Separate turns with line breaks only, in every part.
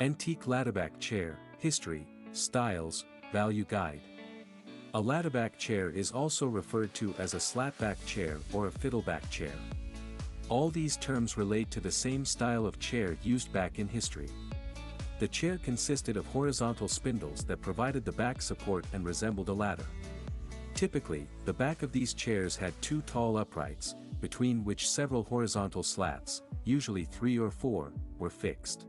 Antique ladderback chair, history, styles, value guide. A ladderback chair is also referred to as a slat-back chair or a fiddle-back chair. All these terms relate to the same style of chair used back in history. The chair consisted of horizontal spindles that provided the back support and resembled a ladder. Typically, the back of these chairs had two tall uprights, between which several horizontal slats, usually 3 or 4, were fixed.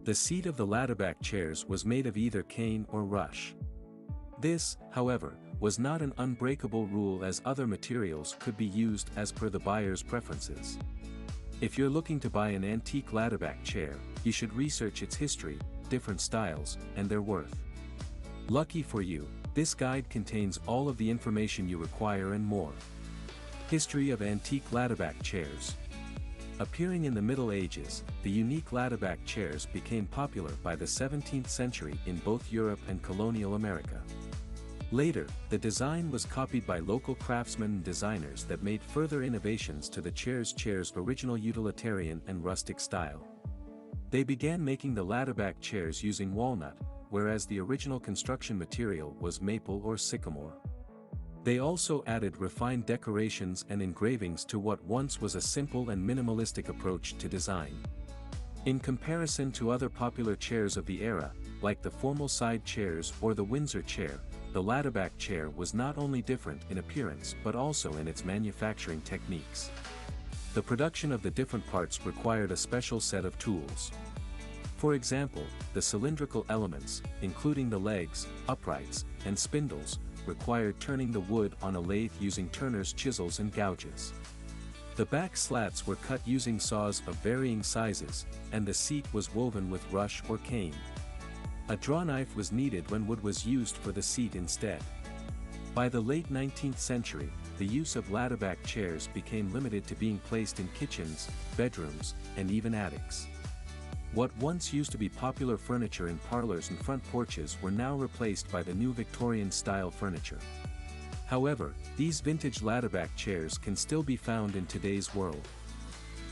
The seat of the ladderback chairs was made of either cane or rush. This, however, was not an unbreakable rule, as other materials could be used as per the buyer's preferences. If you're looking to buy an antique ladderback chair, you should research its history, different styles, and their worth. Lucky for you, this guide contains all of the information you require and more. History of antique ladderback chairs. Appearing in the Middle Ages, the unique ladderback chairs became popular by the 17th century in both Europe and colonial America. Later, the design was copied by local craftsmen and designers that made further innovations to the chair's original utilitarian and rustic style. They began making the ladderback chairs using walnut, whereas the original construction material was maple or sycamore. They also added refined decorations and engravings to what once was a simple and minimalistic approach to design. In comparison to other popular chairs of the era, like the formal side chairs or the Windsor chair, the ladderback chair was not only different in appearance but also in its manufacturing techniques. The production of the different parts required a special set of tools. For example, the cylindrical elements, including the legs, uprights, and spindles, required turning the wood on a lathe using turner's chisels and gouges. The back slats were cut using saws of varying sizes, and the seat was woven with rush or cane. A draw knife was needed when wood was used for the seat instead. By the late 19th century, the use of ladderback chairs became limited to being placed in kitchens, bedrooms, and even attics. What once used to be popular furniture in parlors and front porches were now replaced by the new Victorian-style furniture. However, these vintage ladderback chairs can still be found in today's world.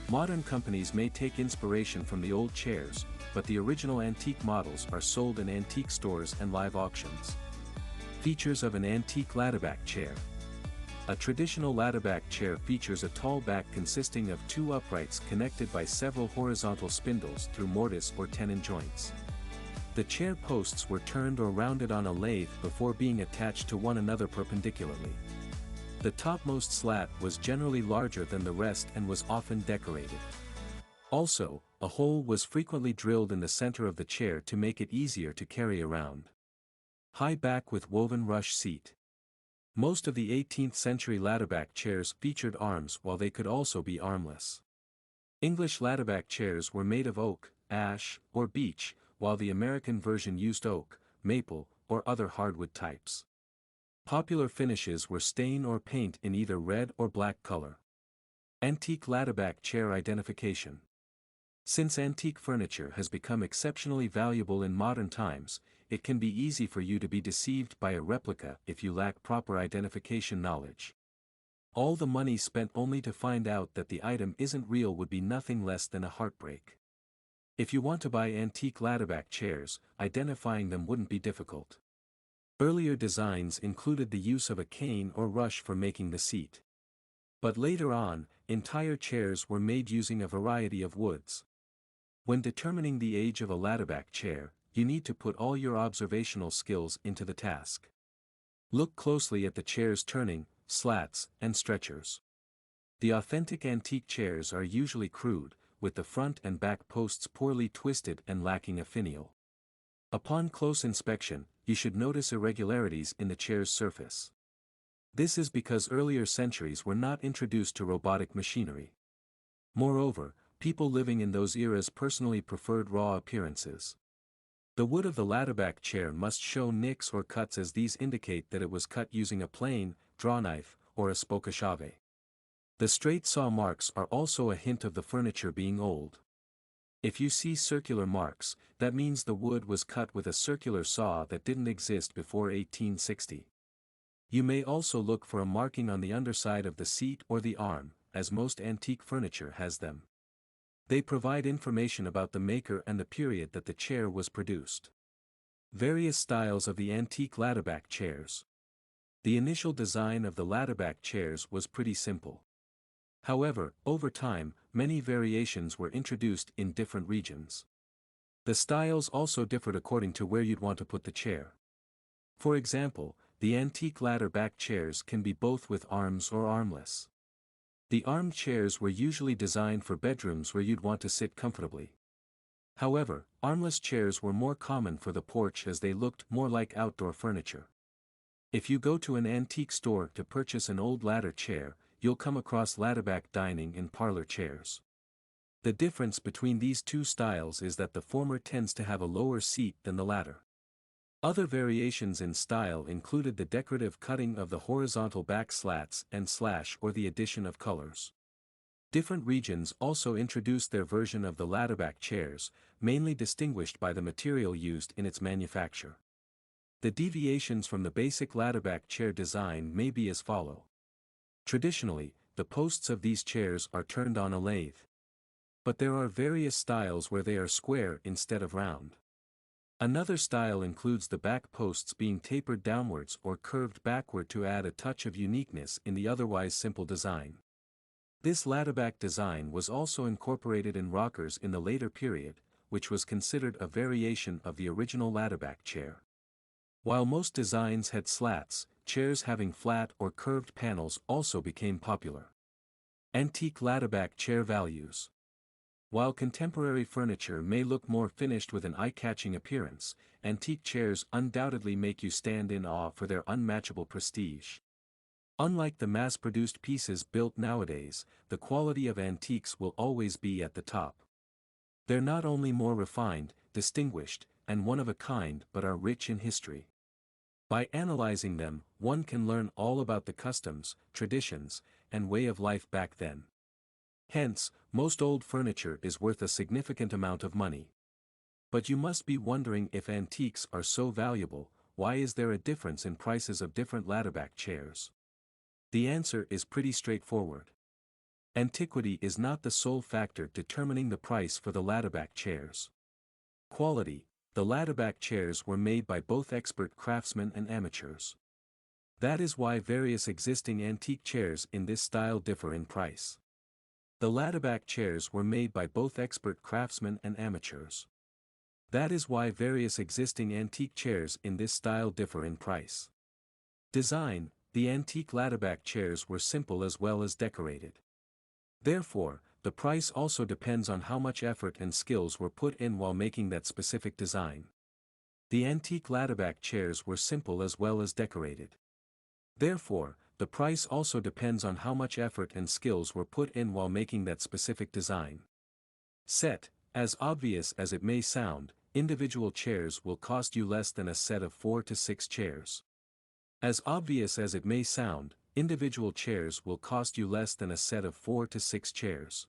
Modern companies may take inspiration from the old chairs, but the original antique models are sold in antique stores and live auctions. Features of an antique ladderback chair. A traditional ladderback chair features a tall back consisting of two uprights connected by several horizontal spindles through mortise or tenon joints. The chair posts were turned or rounded on a lathe before being attached to one another perpendicularly. The topmost slat was generally larger than the rest and was often decorated. Also, a hole was frequently drilled in the center of the chair to make it easier to carry around. High back with woven rush seat. Most of the 18th century ladderback chairs featured arms, while they could also be armless. English ladderback chairs were made of oak, ash, or beech, while the American version used oak, maple, or other hardwood types. Popular finishes were stain or paint in either red or black color. Antique ladderback chair identification. Since antique furniture has become exceptionally valuable in modern times, it can be easy for you to be deceived by a replica if you lack proper identification knowledge. All the money spent only to find out that the item isn't real would be nothing less than a heartbreak. If you want to buy antique ladderback chairs, identifying them wouldn't be difficult. Earlier designs included the use of a cane or rush for making the seat. But later on, entire chairs were made using a variety of woods. When determining the age of a ladderback chair, you need to put all your observational skills into the task. Look closely at the chair's turning, slats, and stretchers. The authentic antique chairs are usually crude, with the front and back posts poorly twisted and lacking a finial. Upon close inspection, you should notice irregularities in the chair's surface. This is because earlier centuries were not introduced to robotic machinery. Moreover, people living in those eras personally preferred raw appearances. The wood of the ladderback chair must show nicks or cuts, as these indicate that it was cut using a plane, draw knife, or a spokeshave. The straight saw marks are also a hint of the furniture being old. If you see circular marks, that means the wood was cut with a circular saw that didn't exist before 1860. You may also look for a marking on the underside of the seat or the arm, as most antique furniture has them. They provide information about the maker and the period that the chair was produced. Various styles of the antique ladderback chairs. The initial design of the ladderback chairs was pretty simple. However, over time, many variations were introduced in different regions. The styles also differed according to where you'd want to put the chair. For example, the antique ladder-back chairs can be both with arms or armless. The armed chairs were usually designed for bedrooms where you'd want to sit comfortably. However, armless chairs were more common for the porch as they looked more like outdoor furniture. If you go to an antique store to purchase an old ladder chair, you'll come across ladderback dining and parlor chairs. The difference between these two styles is that the former tends to have a lower seat than the latter. Other variations in style included the decorative cutting of the horizontal back slats and slash or the addition of colors. Different regions also introduced their version of the ladderback chairs, mainly distinguished by the material used in its manufacture. The deviations from the basic ladderback chair design may be as follow. Traditionally, the posts of these chairs are turned on a lathe. But there are various styles where they are square instead of round. Another style includes the back posts being tapered downwards or curved backward to add a touch of uniqueness in the otherwise simple design. This ladderback design was also incorporated in rockers in the later period, which was considered a variation of the original ladderback chair. While most designs had slats, chairs having flat or curved panels also became popular. Antique ladderback chair values. While contemporary furniture may look more finished with an eye-catching appearance, antique chairs undoubtedly make you stand in awe for their unmatchable prestige. Unlike the mass-produced pieces built nowadays, the quality of antiques will always be at the top. They're not only more refined, distinguished, and one of a kind but are rich in history. By analyzing them, one can learn all about the customs, traditions, and way of life back then. Hence, most old furniture is worth a significant amount of money. But you must be wondering, if antiques are so valuable, why is there a difference in prices of different ladderback chairs? The answer is pretty straightforward. Antiquity is not the sole factor determining the price for the ladderback chairs. Quality. The ladderback chairs were made by both expert craftsmen and amateurs. That is why various existing antique chairs in this style differ in price. The ladderback chairs were made by both expert craftsmen and amateurs. That is why various existing antique chairs in this style differ in price. Design. The antique ladderback chairs were simple as well as decorated. Therefore, the price also depends on how much effort and skills were put in while making that specific design. The antique ladderback chairs were simple as well as decorated. Therefore, the price also depends on how much effort and skills were put in while making that specific design. Set. As obvious as it may sound, individual chairs will cost you less than a set of 4 to 6 chairs. As obvious as it may sound, individual chairs will cost you less than a set of 4 to 6 chairs.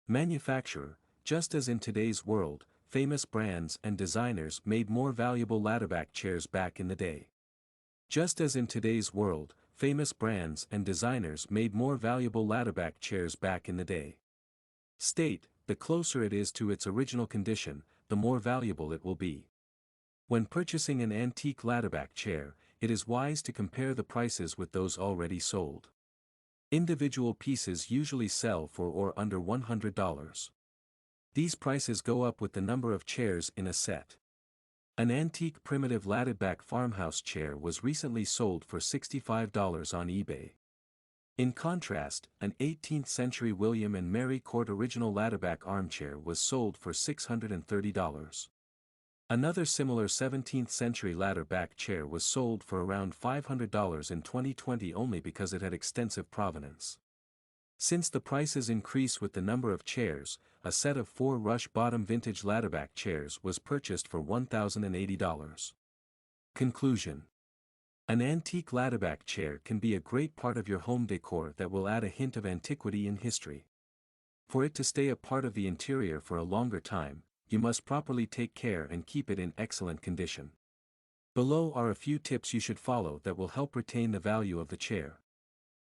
Manufacturer. Just as in today's world, famous brands and designers made more valuable ladderback chairs back in the day. Just as in today's world, famous brands and designers made more valuable ladderback chairs back in the day. State. The closer it is to its original condition, the more valuable it will be. When purchasing an antique ladderback chair, it is wise to compare the prices with those already sold. Individual pieces usually sell for or under $100. These prices go up with the number of chairs in a set. An antique primitive ladderback farmhouse chair was recently sold for $65 on eBay. In contrast, an 18th century William and Mary Court original ladderback armchair was sold for $630. Another similar 17th century ladderback chair was sold for around $500 in 2020 only because it had extensive provenance. Since the prices increase with the number of chairs, a set of 4 rush-bottom vintage ladderback chairs was purchased for $1,080. Conclusion. An antique ladderback chair can be a great part of your home decor that will add a hint of antiquity and history. For it to stay a part of the interior for a longer time, you must properly take care and keep it in excellent condition. Below are a few tips you should follow that will help retain the value of the chair.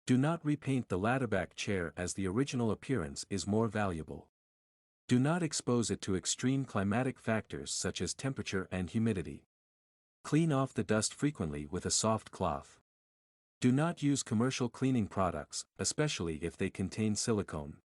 Do not repaint the ladderback chair, as the original appearance is more valuable. Do not expose it to extreme climatic factors such as temperature and humidity. Clean off the dust frequently with a soft cloth. Do not use commercial cleaning products, especially if they contain silicone.